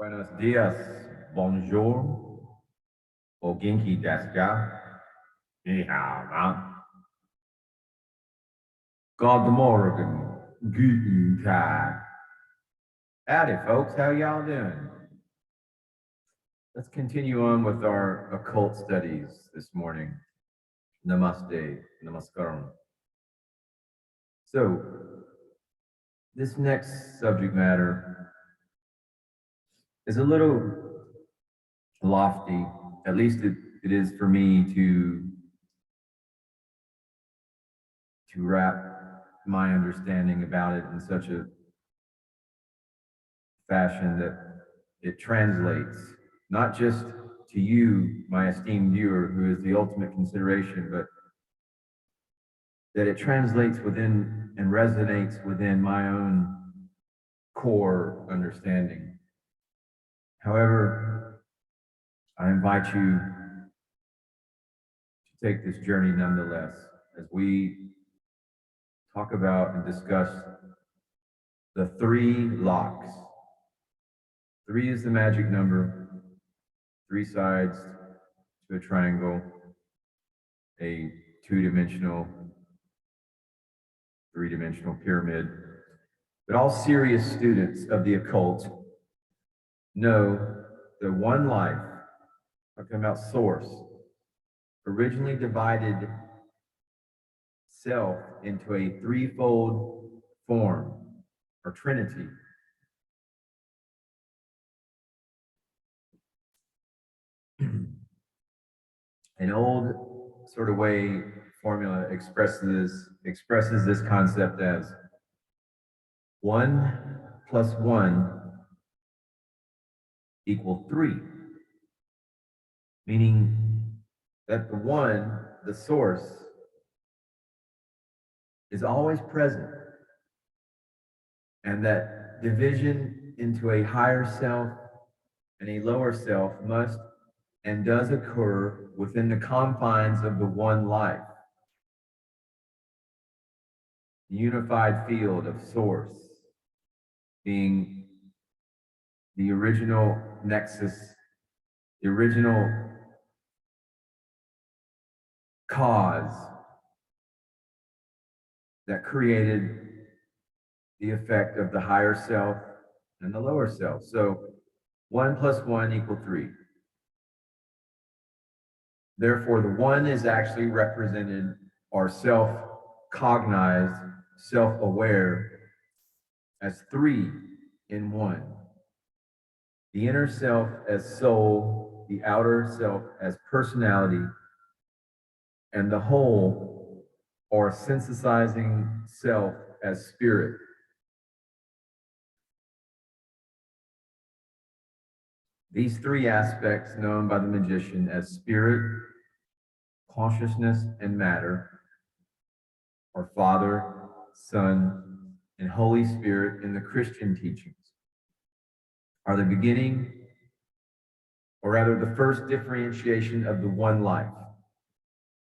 Buenos dias, bonjour, o genki desu ka? Ni hao na. God morgen, guten Tag. Howdy, folks. How y'all doing? Let's continue on with our occult studies this morning. Namaste, namaskaram. So, this next subject matter is a little lofty, at least it is for me to wrap my understanding about it in such a fashion that it translates not just to you, my esteemed viewer, who is the ultimate consideration, but that it translates within and resonates within my own core understanding. However, I invite you to take this journey nonetheless as we talk about and discuss the three locks. Three is the magic number, three sides to a triangle, a two-dimensional, three-dimensional pyramid. But all serious students of the occult know that one life, talking about source, originally divided self into a threefold form, or trinity. An old sort of way formula expresses this concept as 1 plus 1 equal 3, meaning that the one, the source, is always present, and that division into a higher self and a lower self must and does occur within the confines of the one life, the unified field of source being the original nexus, the original cause that created the effect of the higher self and the lower self. So 1 plus 1 equal 3. Therefore, the one is actually represented or self-cognized, self-aware as 3 in 1. The inner self as soul, the outer self as personality, and the whole or synthesizing self as spirit. These three aspects, known by the magician as spirit, consciousness, and matter, or Father, Son, and Holy Spirit in the Christian teachings, are the beginning, or rather the first differentiation of the one life.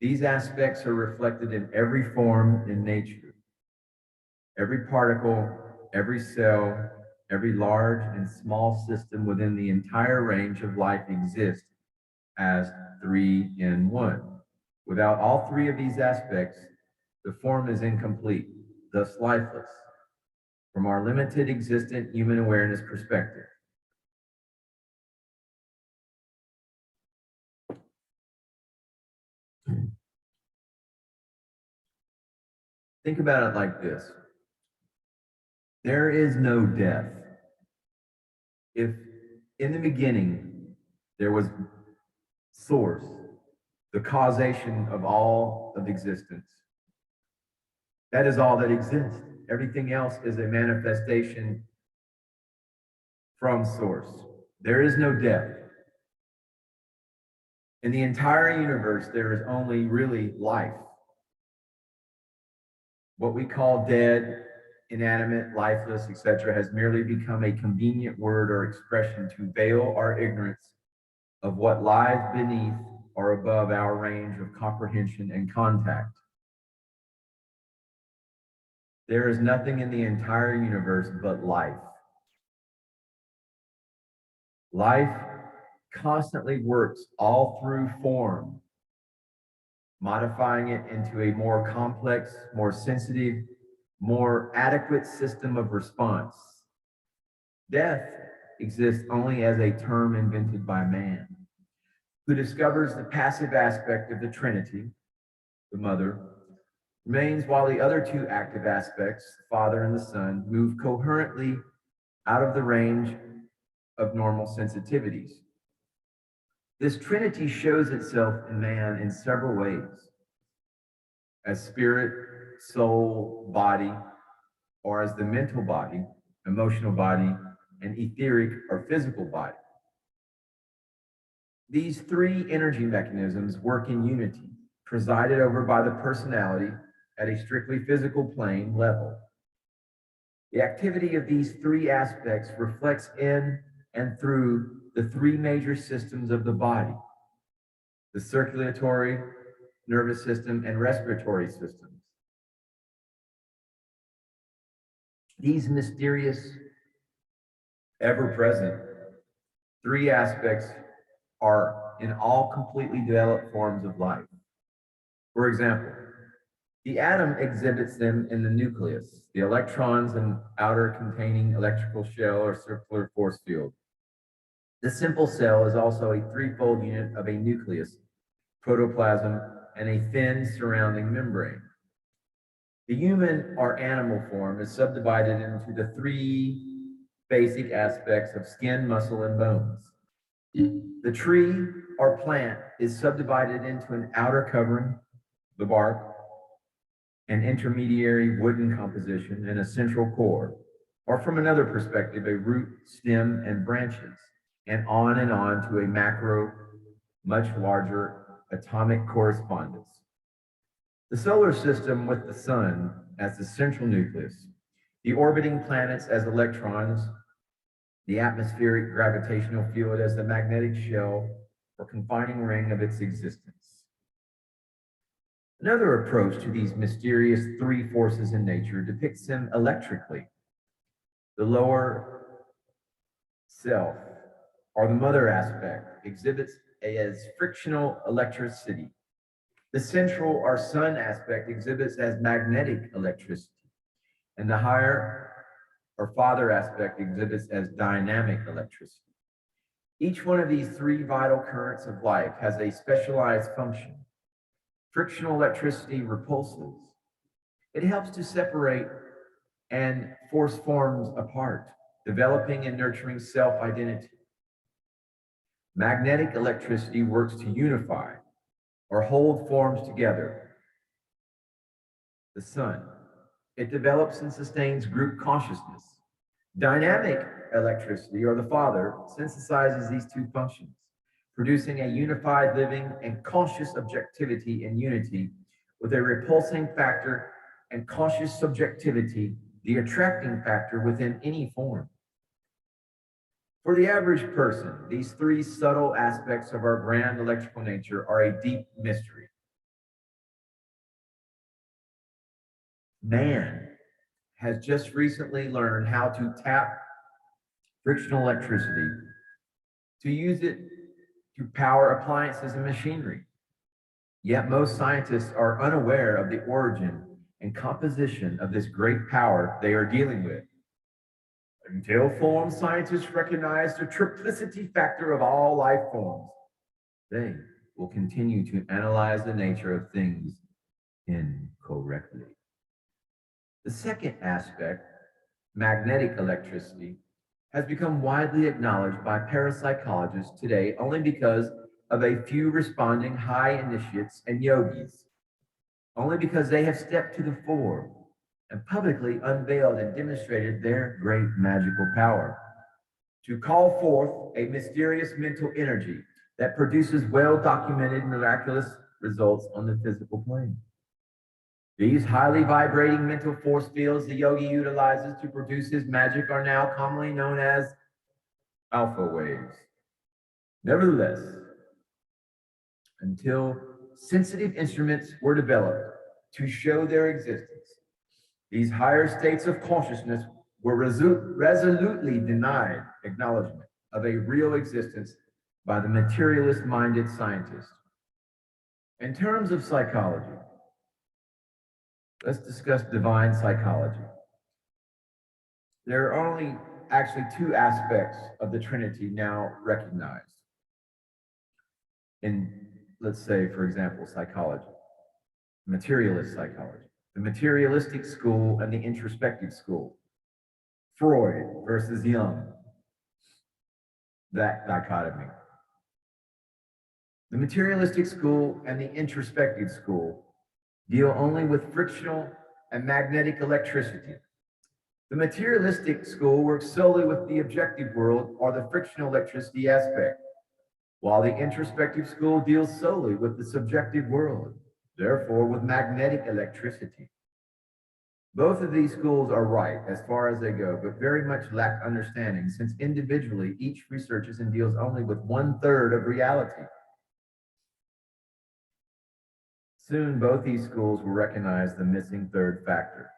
These aspects are reflected in every form in nature. Every particle, every cell, every large and small system within the entire range of life exists as 3 in 1. Without all three of these aspects, the form is incomplete, thus lifeless, from our limited existent human awareness perspective. Think about it like this. There is no death. If in the beginning there was source, the causation of all of existence, that is all that exists. Everything else is a manifestation from source. There is no death. In the entire universe, there is only really life. What we call dead, inanimate, lifeless, etc., has merely become a convenient word or expression to veil our ignorance of what lies beneath or above our range of comprehension and contact. There is nothing in the entire universe but life. Life constantly works all through form, modifying it into a more complex, more sensitive, more adequate system of response. Death exists only as a term invented by man, who discovers the passive aspect of the Trinity, the Mother, remains while the other two active aspects, the Father and the Son, move coherently out of the range of normal sensitivities. This Trinity shows itself in man in several ways, as spirit, soul, body, or as the mental body, emotional body, and etheric or physical body. These three energy mechanisms work in unity, presided over by the personality at a strictly physical plane level. The activity of these three aspects reflects in and through the three major systems of the body: the circulatory, nervous system, and respiratory systems. These mysterious, ever-present three aspects are in all completely developed forms of life. For example, the atom exhibits them in the nucleus, the electrons and outer containing electrical shell or circular force field. The simple cell is also a threefold unit of a nucleus, protoplasm, and a thin surrounding membrane. The human or animal form is subdivided into the three basic aspects of skin, muscle, and bones. The tree or plant is subdivided into an outer covering, the bark, an intermediary wooden composition, and a central core, or from another perspective, a root, stem, and branches, and on to a macro, much larger atomic correspondence. The solar system with the sun as the central nucleus, the orbiting planets as electrons, the atmospheric gravitational field as the magnetic shell or confining ring of its existence. Another approach to these mysterious three forces in nature depicts them electrically. The lower self, or the mother aspect, exhibits as frictional electricity. The central or sun aspect exhibits as magnetic electricity, and the higher or father aspect exhibits as dynamic electricity. Each one of these three vital currents of life has a specialized function. Frictional electricity repulses. It helps to separate and force forms apart, developing and nurturing self-identity. Magnetic electricity works to unify or hold forms together. The sun, it develops and sustains group consciousness. Dynamic electricity, or the father, synthesizes these two functions, producing a unified living and conscious objectivity in unity with a repulsing factor and conscious subjectivity, the attracting factor within any form. For the average person, these three subtle aspects of our grand electrical nature are a deep mystery. Man has just recently learned how to tap frictional electricity, to use it to power appliances and machinery. Yet most scientists are unaware of the origin and composition of this great power they are dealing with. Until form scientists recognize the triplicity factor of all life forms, they will continue to analyze the nature of things incorrectly. The second aspect, magnetic electricity, has become widely acknowledged by parapsychologists today only because of a few responding high initiates and yogis, only because they have stepped to the fore and publicly unveiled and demonstrated their great magical power to call forth a mysterious mental energy that produces well-documented miraculous results on the physical plane. These highly vibrating mental force fields the yogi utilizes to produce his magic are now commonly known as alpha waves. Nevertheless, until sensitive instruments were developed to show their existence, these higher states of consciousness were resolutely denied acknowledgement. of a real existence by the materialist-minded scientist. In terms of psychology, let's discuss divine psychology. There are only actually two aspects of the Trinity now recognized in, let's say, for example, psychology, materialist psychology, the materialistic school and the introspective school, Freud versus Jung, that dichotomy. The materialistic school and the introspective school deal only with frictional and magnetic electricity. The materialistic school works solely with the objective world or the frictional electricity aspect, while the introspective school deals solely with the subjective world, therefore with magnetic electricity. Both of these schools are right as far as they go, but very much lack understanding, since individually each researches and deals only with 1/3 of reality. Soon both these schools will recognize the missing third factor,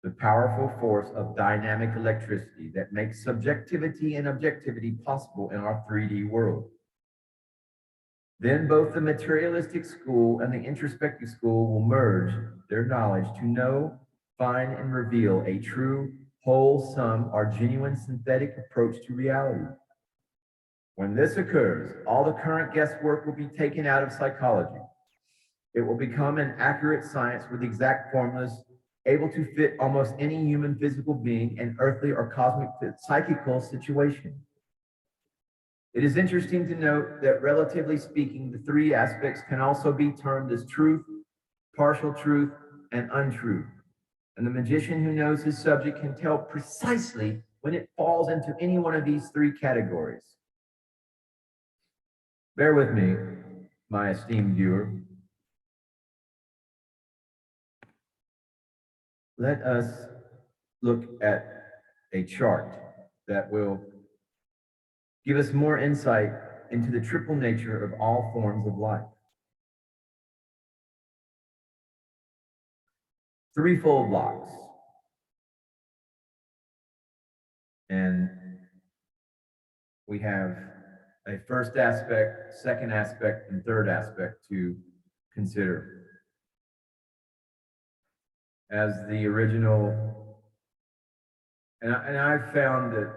the powerful force of dynamic electricity that makes subjectivity and objectivity possible in our 3D world. Then both the materialistic school and the introspective school will merge their knowledge to know, find, and reveal a true, wholesome, or genuine synthetic approach to reality. When this occurs, all the current guesswork will be taken out of psychology. It will become an accurate science with exact formulas able to fit almost any human physical being and earthly or cosmic psychical situation. It is interesting to note that, relatively speaking, the three aspects can also be termed as truth, partial truth, and untruth. And the magician who knows his subject can tell precisely when it falls into any one of these three categories. Bear with me, my esteemed viewer. Let us look at a chart that will give us more insight into the triple nature of all forms of life. Threefold locks. And we have a first aspect, second aspect, and third aspect to consider. As the original, and I've found that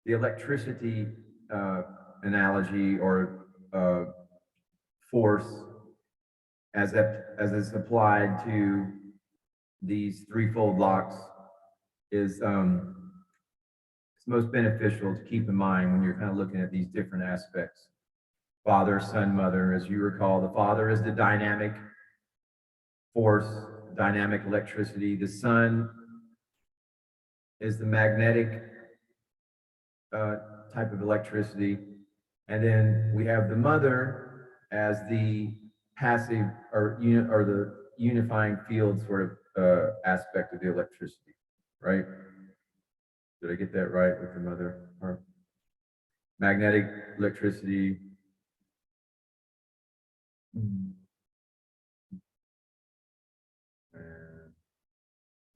the electricity analogy or force as it's applied to these threefold locks is it's most beneficial to keep in mind when you're kind of looking at these different aspects. Father, son, mother. As you recall, the father is the dynamic force, dynamic electricity. The son is the magnetic type of electricity. And then we have the mother as the passive or the unifying field sort of aspect of the electricity, right? Did I get that right with the mother part? Magnetic electricity.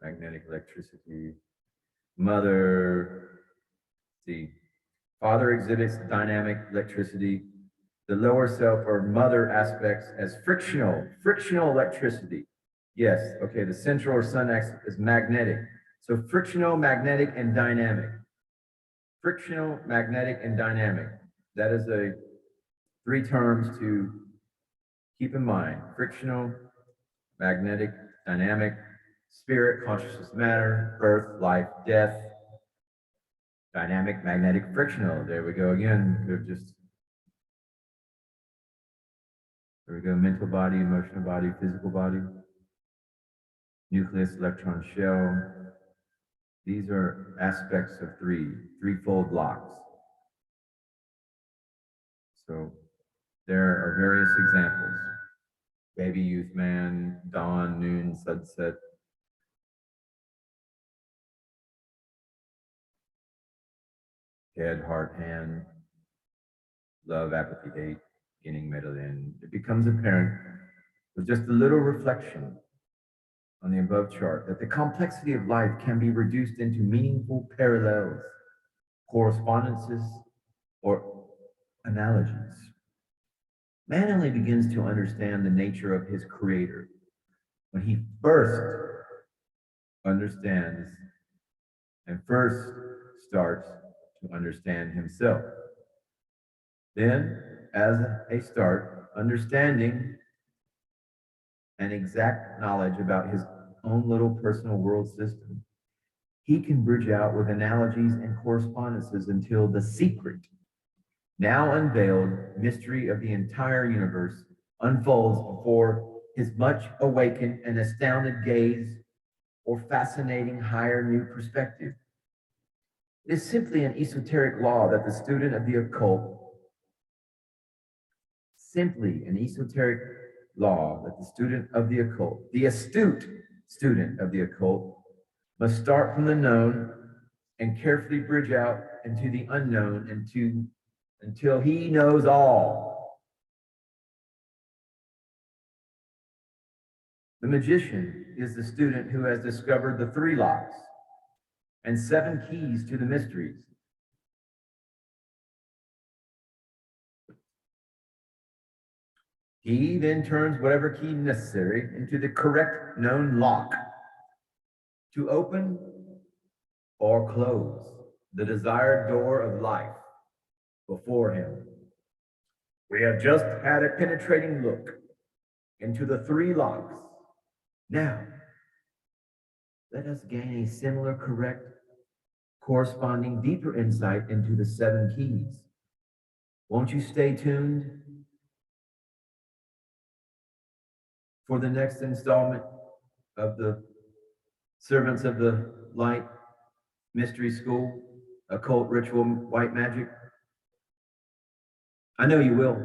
Magnetic electricity. Mother, see, father exhibits dynamic electricity. The lower self or mother aspects as frictional electricity. Yes, okay, the central or sun axis is magnetic. So frictional, magnetic, and dynamic. Frictional, magnetic, and dynamic. That is three terms to keep in mind. Frictional, magnetic, dynamic, spirit, consciousness, matter, birth, life, death, dynamic, magnetic, frictional. There we go again. Could have just, there we go, mental body, emotional body, physical body, nucleus, electron shell. These are aspects of threefold locks. So there are various examples. Baby, youth, man, dawn, noon, sunset. Head, heart, hand, love, apathy, hate, beginning, middle, end. It becomes apparent with just a little reflection on the above chart that the complexity of life can be reduced into meaningful parallels. correspondences, or analogies. Man only begins to understand the nature of his creator when he first understands and first starts to understand himself. Then, as a start, understanding and exact knowledge about his own little personal world system, he can bridge out with analogies and correspondences until the secret, now unveiled mystery of the entire universe unfolds before his much awakened and astounded gaze or fascinating higher new perspective. It is simply an esoteric law that the student of the occult, the astute student of the occult, must start from the known and carefully bridge out into the unknown until he knows all. The magician is the student who has discovered the 3 locks and 7 keys to the mysteries. He then turns whatever key necessary into the correct known lock to open or close the desired door of life before him. We have just had a penetrating look into the 3 locks. Now, let us gain a similar, correct, corresponding deeper insight into the 7 keys. Won't you stay tuned for the next installment of the Servants of the Light Mystery School, Occult Ritual White Magic? I know you will.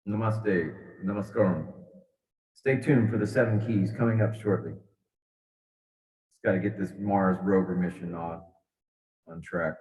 Namaste, namaskaram. Stay tuned for the 7 keys coming up shortly. Just got to get this Mars rover mission on track.